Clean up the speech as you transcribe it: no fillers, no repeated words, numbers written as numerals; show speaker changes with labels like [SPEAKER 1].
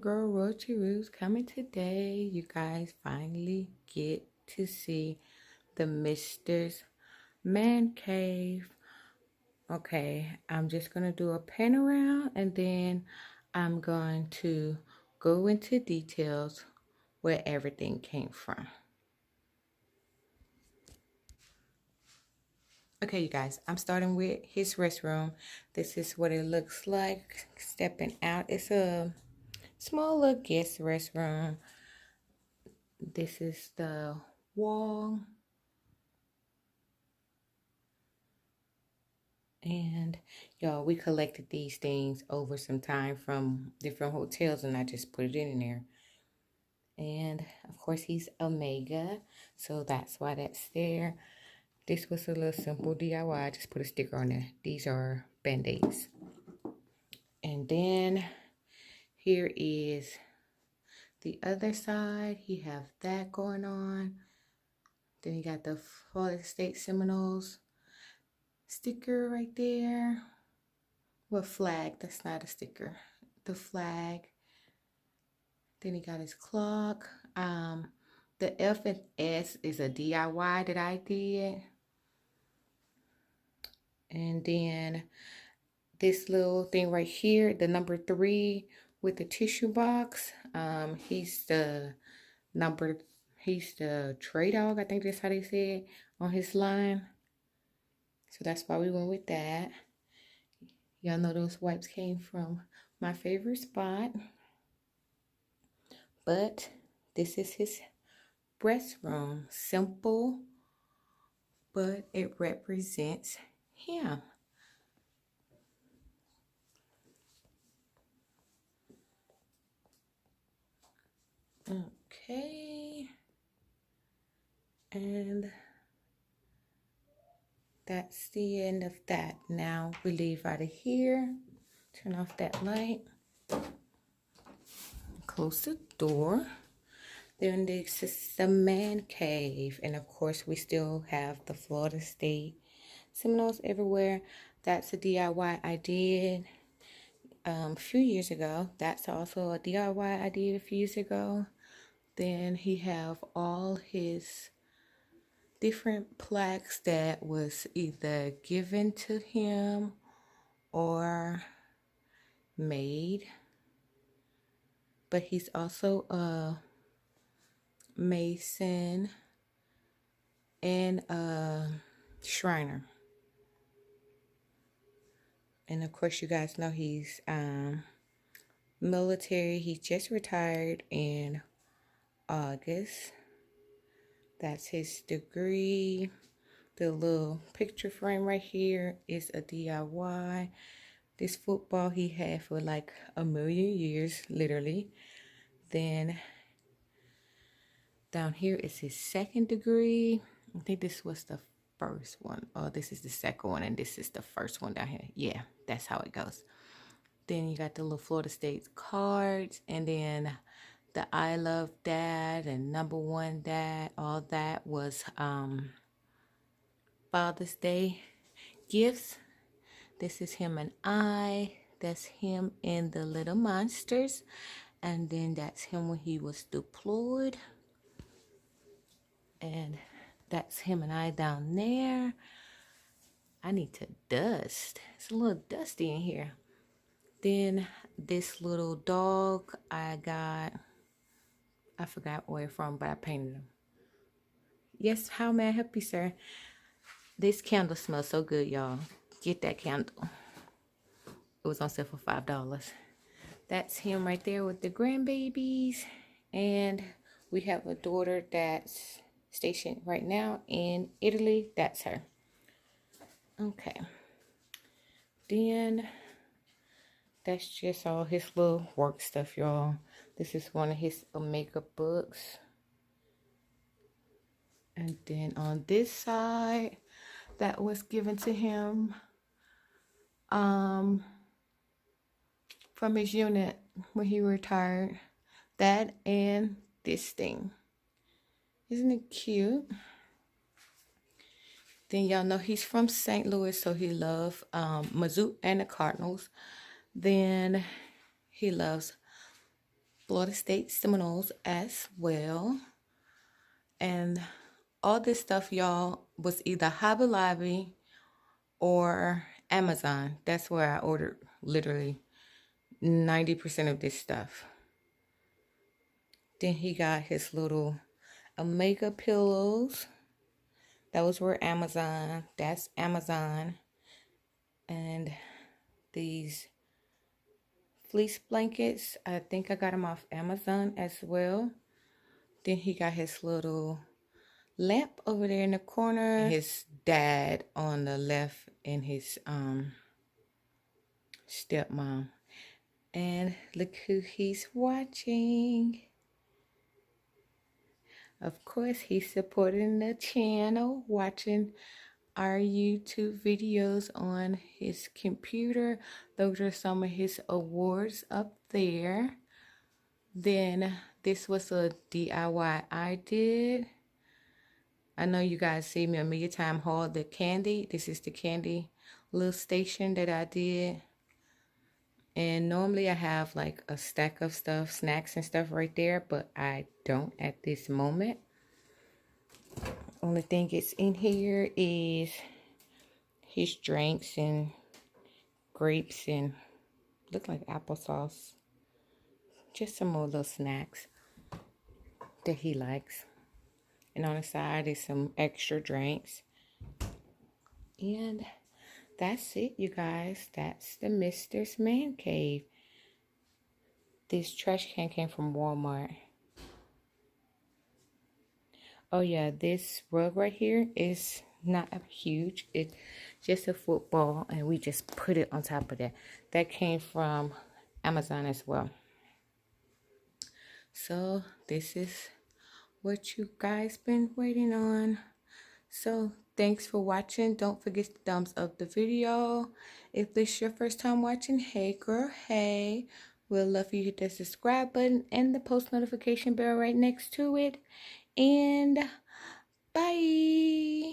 [SPEAKER 1] girl Royalty Roots coming today. You guys finally get to see the Mister's Man Cave. Okay, I'm just gonna do a pan around and then I'm going to go into details where everything came from. Okay, you guys, I'm starting with his restroom. This is what it looks like stepping out. It's a small little guest restroom. This is the wall. And y'all, we collected these things over some time from different hotels and I just put it in there. And of course he's Omega, so that's why that's there. This was a little simple DIY. I just put a sticker on there. These are band-aids. And then here is the other side. He have that going on. Then you got the Florida State Seminoles sticker right there. What flag? That's not a sticker. The flag. Then he got his clock. The F and S is a DIY that I did. And then this little thing right here, the number 3 with the tissue box. He's the tray dog, I think that's how they say it, on his line. So that's why we went with that. Y'all know those wipes came from my favorite spot. But this is his restroom. Simple, but it represents him. Okay. And that's the end of that. Now we leave out of here. Turn off that light. Close the door. Then this is the man cave. And of course we still have the Florida State Seminoles everywhere. That's a DIY I did a few years ago. That's also a DIY I did a few years ago. Then he have all his different plaques that was either given to him or made. But he's also a Mason and a Shriner. And of course you guys know he's military. He just retired in August. That's his degree. The little picture frame right here is a DIY. This football he had for like a million years, literally. Then down here is his second degree. I think this was the first one. Oh, this is the second one and this is the first one down here. Yeah, that's how it goes. Then you got the little Florida State cards, and then the I Love Dad and Number One Dad. All that was Father's Day gifts. This is him and I. That's him in the Little Monsters. And then that's him when he was deployed. And that's him and I down there. I need to dust. It's a little dusty in here. Then this little dog I got, I forgot where from, but I painted him. Yes, how may I help you, sir? This candle smells so good, y'all. Get that candle. It was on sale for $5. That's him right there with the grandbabies. And we have a daughter that's stationed right now in Italy. That's her. Okay. Then that's just all his little work stuff, y'all. This is one of his Omega books. And then on this side, that was given to him from his unit when he retired. That and this thing. Isn't it cute? Then y'all know he's from St. Louis, so he loves Mizzou and the Cardinals. Then he loves Florida State Seminoles as well. And all this stuff, y'all, was either Hobby Lobby or Amazon. That's where I ordered literally 90% of this stuff. Then he got his little Omega pillows. That was where Amazon. That's Amazon. And these fleece blankets, I think I got them off Amazon as well. Then he got his little lamp over there in the corner. His dad on the left and his stepmom. And look who he's watching. Of course, he's supporting the channel, watching our YouTube videos on his computer. Those are some of his awards up there. Then this was a DIY I did. I know you guys see me a million times haul the candy. This is the candy little station that I did. And normally I have like a stack of stuff, snacks and stuff right there, but I don't at this moment. Only thing that's in here is his drinks and grapes and look like applesauce. Just some more little snacks that he likes. And on the side is some extra drinks. And that's it, you guys. That's the Mister's Man Cave. This trash can came from Walmart. Oh yeah, this rug right here is not huge. It's just a football, and we just put it on top of that. That came from Amazon as well. So this is what you guys been waiting on. So thanks for watching. Don't forget to thumbs up the video. If this is your first time watching, hey girl, hey. We'll love for you to hit the subscribe button and the post notification bell right next to it. And bye.